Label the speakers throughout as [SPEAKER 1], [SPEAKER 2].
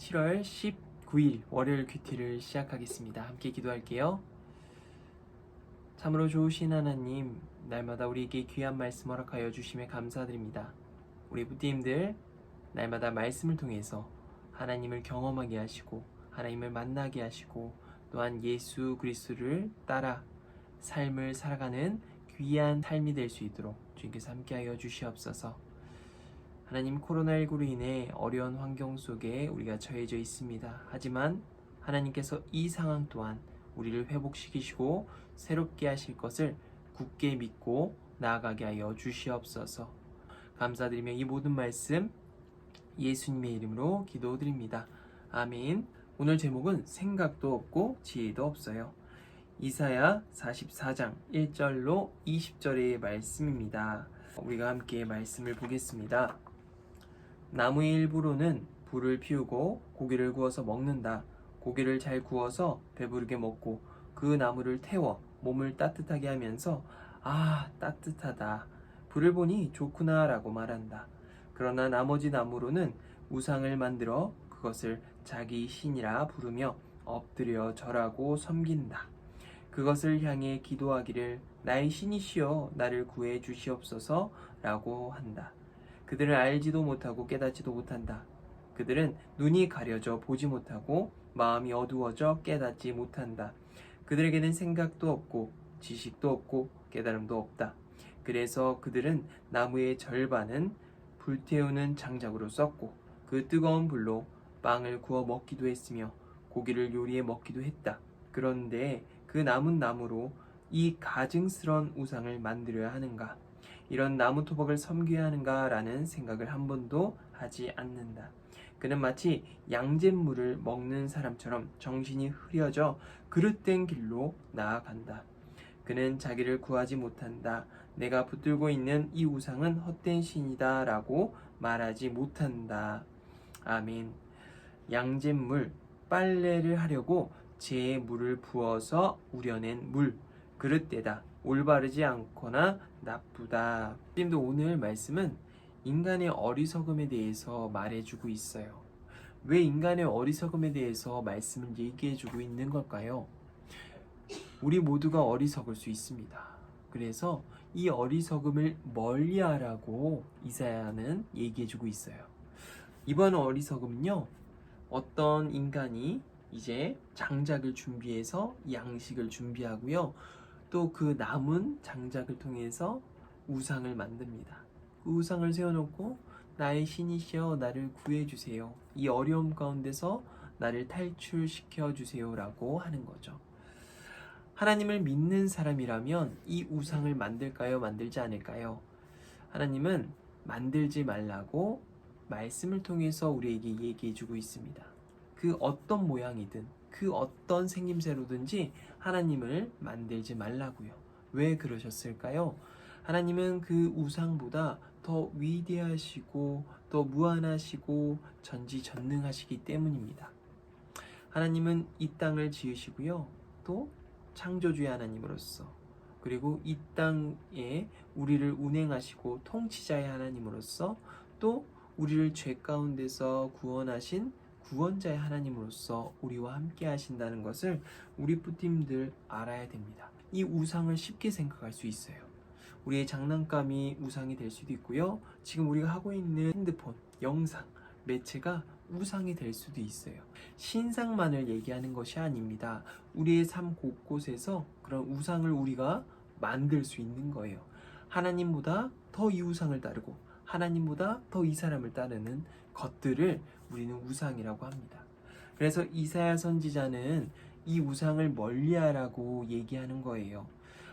[SPEAKER 1] 7월 19일 월요일 큐티를 시작하겠습니다. 함께 기도할게요. 참으로 좋으신 하나님, 날마다 우리에게 귀한 말씀 허락하여 주심에 감사드립니다. 우리 부띠님들 날마다 말씀을 통해서 하나님을 경험하게 하시고 하나님을 만나게 하시고 또한 예수 그리스도를 따라 삶을 살아가는 귀한 삶이 될 수 있도록 주님께서 함께하여 주시옵소서. 하나님, 코로나19로 인해 어려운 환경 속에 우리가 처해져 있습니다. 하지만 하나님께서 이 상황 또한 우리를 회복시키시고 새롭게 하실 것을 굳게 믿고 나아가게 하여 주시옵소서. 감사드리며 이 모든 말씀 예수님의 이름으로 기도드립니다. 아멘. 오늘 제목은 생각도 없고 지혜도 없어요. 이사야 44장 1절로 20절의 말씀입니다. 우리가 함께 말씀을 보겠습니다. 나무의 일부로는 불을 피우고 고기를 구워서 먹는다. 고기를 잘 구워서 배부르게 먹고 그 나무를 태워 몸을 따뜻하게 하면서 따뜻하다. 불을 보니 좋구나 라고 말한다. 그러나 나머지 나무로는 우상을 만들어 그것을 자기 신이라 부르며 엎드려 절하고 섬긴다. 그것을 향해 기도하기를 나의 신이시여 나를 구해 주시옵소서 라고 한다. 그들은 알지도 못하고 깨닫지도 못한다. 그들은 눈이 가려져 보지 못하고 마음이 어두워져 깨닫지 못한다. 그들에게는 생각도 없고 지식도 없고 깨달음도 없다. 그래서 그들은 나무의 절반은 불태우는 장작으로 썼고 그 뜨거운 불로 빵을 구워 먹기도 했으며 고기를 요리해 먹기도 했다. 그런데 그 남은 나무로 이 가증스러운 우상을 만들어야 하는가? 이런 나무 토막을 섬겨야 하는가라는 생각을 한 번도 하지 않는다. 그는 마치 양잿물을 먹는 사람처럼 정신이 흐려져 그릇된 길로 나아간다. 그는 자기를 구하지 못한다. 내가 붙들고 있는 이 우상은 헛된 신이다 라고 말하지 못한다. 아멘. 양잿물, 빨래를 하려고 재에 물을 부어서 우려낸 물, 그릇되다. 올바르지 않거나 나쁘다. 님도 오늘 말씀은 인간의 어리석음에 대해서 말해주고 있어요. 왜 인간의 어리석음에 대해서 말씀을 얘기해주고 있는 걸까요? 우리 모두가 어리석을 수 있습니다. 그래서 이 어리석음을 멀리하라고 이사야는 얘기해주고 있어요. 이번 어리석음은요, 어떤 인간이 이제 장작을 준비해서 양식을 준비하고요, 또 그 남은 장작을 통해서 우상을 만듭니다. 그 우상을 세워놓고 나의 신이시여 나를 구해주세요. 이 어려움 가운데서 나를 탈출시켜 주세요라고 하는 거죠. 하나님을 믿는 사람이라면 이 우상을 만들까요? 만들지 않을까요? 하나님은 만들지 말라고 말씀을 통해서 우리에게 얘기해주고 있습니다. 그 어떤 모양이든 그 어떤 생김새로든지 하나님을 만들지 말라고요. 왜 그러셨을까요? 하나님은 그 우상보다 더 위대하시고 더 무한하시고 전지전능하시기 때문입니다. 하나님은 이 땅을 지으시고요, 또 창조주의 하나님으로서, 그리고 이 땅에 우리를 운행하시고 통치자의 하나님으로서, 또 우리를 죄 가운데서 구원하신 구원자의 하나님으로서 우리와 함께 하신다는 것을 우리 뿌님들 알아야 됩니다. 이 우상을 쉽게 생각할 수 있어요. 우리의 장난감이 우상이 될 수도 있고요, 지금 우리가 하고 있는 핸드폰, 영상, 매체가 우상이 될 수도 있어요. 신상만을 얘기하는 것이 아닙니다. 우리의 삶 곳곳에서 그런 우상을 우리가 만들 수 있는 거예요. 하나님보다 더 이 우상을 따르고 하나님보다 더 이 사람을 따르는 것들을 우리는 우상이라고 합니다. 그래서 이사야 선지자는 이 우상을 멀리하라고 얘기하는 거예요.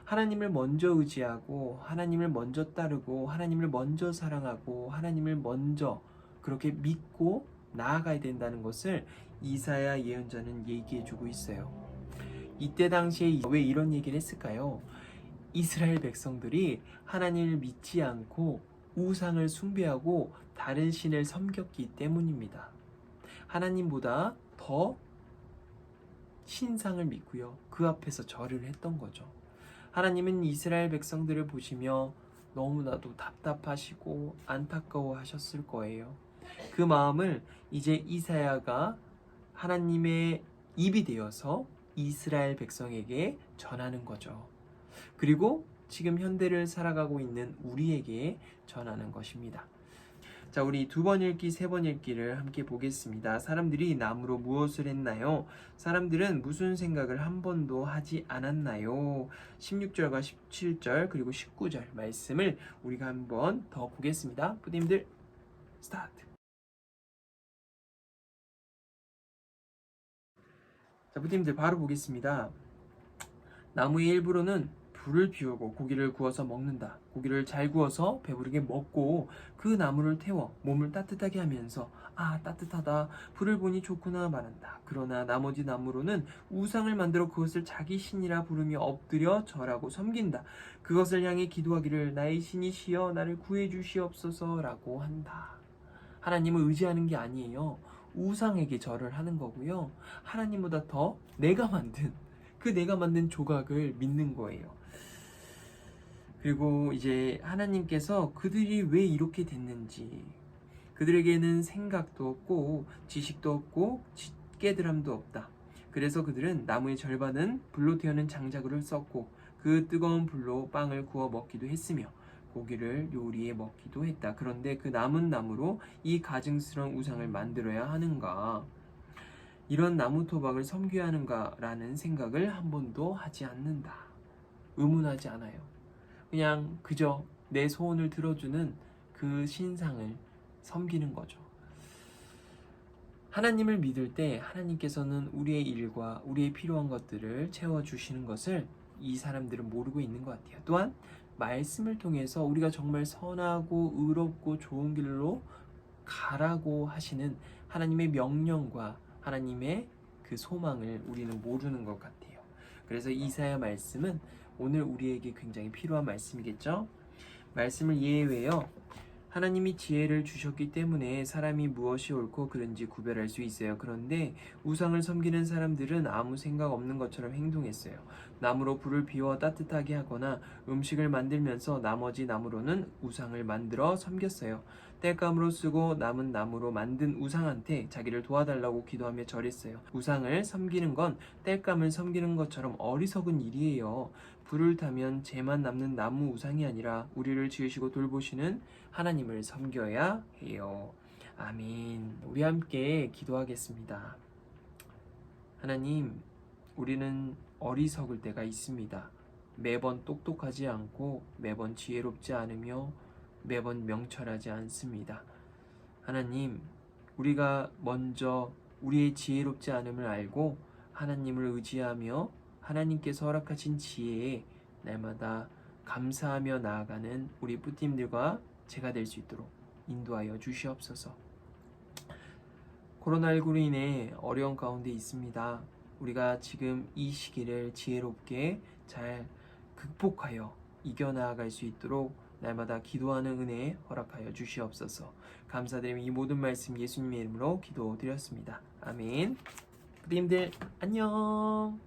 [SPEAKER 1] 하나님을 먼저 의지하고 하나님을 먼저 따르고 하나님을 먼저 사랑하고 하나님을 먼저 그렇게 믿고 나아가야 된다는 것을 이사야 예언자는 얘기해주고 있어요. 이때 당시에 왜 이런 얘기를 했을까요? 이스라엘 백성들이 하나님을 믿지 않고 우상을 숭배하고 다른 신을 섬겼기 때문입니다. 하나님보다 더 신상을 믿고요, 그 앞에서 절을 했던 거죠. 하나님은 이스라엘 백성들을 보시며 너무나도 답답하시고 안타까워 하셨을 거예요. 그 마음을 이제 이사야가 하나님의 입이 되어서 이스라엘 백성에게 전하는 거죠. 그리고 지금 현대를 살아가고 있는 우리에게 전하는 것입니다. 자, 우리 2번 읽기, 3번 읽기를 함께 보겠습니다. 사람들이 나무로 무엇을 했나요? 사람들은 무슨 생각을 한 번도 하지 않았나요? 16절과 17절 그리고 19절 말씀을 우리가 한번 더 보겠습니다. 부모님들 스타트. 자, 부모님들 바로 보겠습니다. 나무의 일부로는 불을 피우고 고기를 구워서 먹는다. 고기를 잘 구워서 배부르게 먹고 그 나무를 태워 몸을 따뜻하게 하면서 따뜻하다, 불을 보니 좋구나 말한다. 그러나 나머지 나무로는 우상을 만들어 그것을 자기 신이라 부르며 엎드려 절하고 섬긴다. 그것을 향해 기도하기를 나의 신이시여 나를 구해 주시옵소서라고 한다. 하나님을 의지하는 게 아니에요. 우상에게 절을 하는 거고요. 하나님보다 더 내가 만든 조각을 믿는 거예요. 그리고 이제 하나님께서 그들이 왜 이렇게 됐는지, 그들에게는 생각도 없고 지식도 없고 깨달음도 없다. 그래서 그들은 나무의 절반은 불로 태우는 장자구를 썼고 그 뜨거운 불로 빵을 구워 먹기도 했으며 고기를 요리해 먹기도 했다. 그런데 그 남은 나무로 이 가증스러운 우상을 만들어야 하는가? 이런 나무 토막을 섬겨야 하는가라는 생각을 한 번도 하지 않는다. 의문하지 않아요. 그냥 그저 내 소원을 들어주는 그 신상을 섬기는 거죠. 하나님을 믿을 때 하나님께서는 우리의 일과 우리의 필요한 것들을 채워주시는 것을 이 사람들은 모르고 있는 것 같아요. 또한 말씀을 통해서 우리가 정말 선하고 의롭고 좋은 길로 가라고 하시는 하나님의 명령과 하나님의 그 소망을 우리는 모르는 것 같아요. 그래서 이사야 말씀은 오늘 우리에게 굉장히 필요한 말씀이겠죠? 말씀을 이해해요. 하나님이 지혜를 주셨기 때문에 사람이 무엇이 옳고 그른지 구별할 수 있어요. 그런데 우상을 섬기는 사람들은 아무 생각 없는 것처럼 행동했어요. 나무로 불을 피워 따뜻하게 하거나 음식을 만들면서 나머지 나무로는 우상을 만들어 섬겼어요. 땔감으로 쓰고 남은 나무로 만든 우상한테 자기를 도와달라고 기도하며 절했어요. 우상을 섬기는 건 땔감을 섬기는 것처럼 어리석은 일이에요. 불을 타면 재만 남는 나무 우상이 아니라 우리를 지으시고 돌보시는 하나님을 섬겨야 해요. 아멘. 우리 함께 기도하겠습니다. 하나님, 우리는 어리석을 때가 있습니다. 매번 똑똑하지 않고 매번 지혜롭지 않으며 매번 명철하지 않습니다. 하나님, 우리가 먼저 우리의 지혜롭지 않음을 알고 하나님을 의지하며 하나님께서 허락하신 지혜에 날마다 감사하며 나아가는 우리 뿌팀들과 제가 될 수 있도록 인도하여 주시옵소서. 코로나19로 인해 어려운 가운데 있습니다. 우리가 지금 이 시기를 지혜롭게 잘 극복하여 이겨나갈 수 있도록 날마다 기도하는 은혜 허락하여 주시옵소서. 감사드리며 이 모든 말씀 예수님의 이름으로 기도드렸습니다. 아멘. 뿌팀들 안녕.